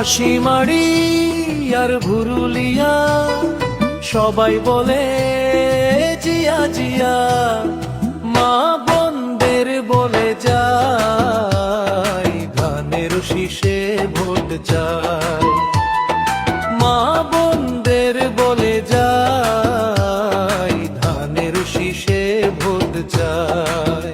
হাসিমারি আর ভুরুলিয়া সবাই বলে জিয়া জিয়া, মা বোনদের বলে যায় ধানের শীষে ভোট চাই। মা বোনদের বলে যায় ধানের শীষে ভোট চাই।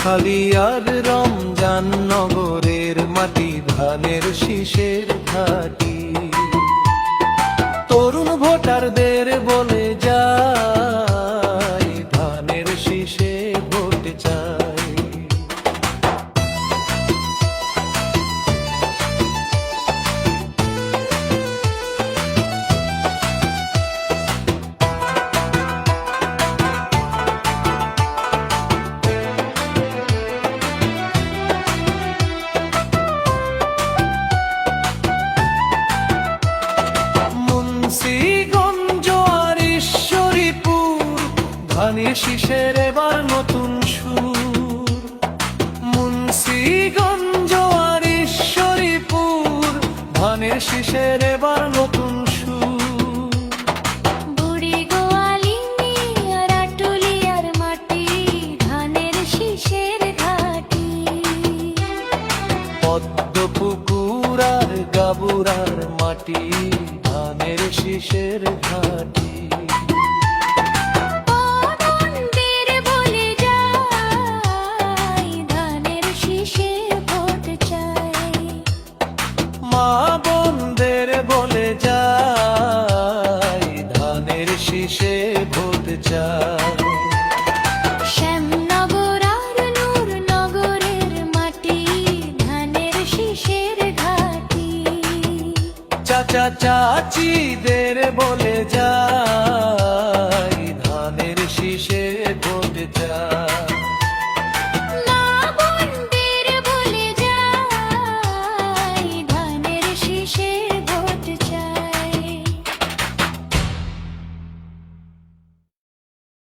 খালিয়ার রমজান নগরের মাটি ধানের শীষের ঘাটি, তরুণ ভোটারদের বলে যায় ধানের শীষে ভোট চাই। ধানের শীষের এবার নতুন সুর, মুন্সিগঞ্জ আর ঈশ্বরীপুর ধানের শীষের এবার নতুন সুর। বুড়ি গোয়ালি আর আটুলিয়ার মাটি ধানের শীষের ঘাটি, পদ্মপুকুর আর গাবুরার মাটি ধানের শীষের ঘাটি। মা বোনদের বলে যায় ধানের শীষে ভোট চাই। শ্যামনগর আর নূরনগরের মাটি ধানের শীষের ঘাটি, চাচা চাচিদের বলে যায়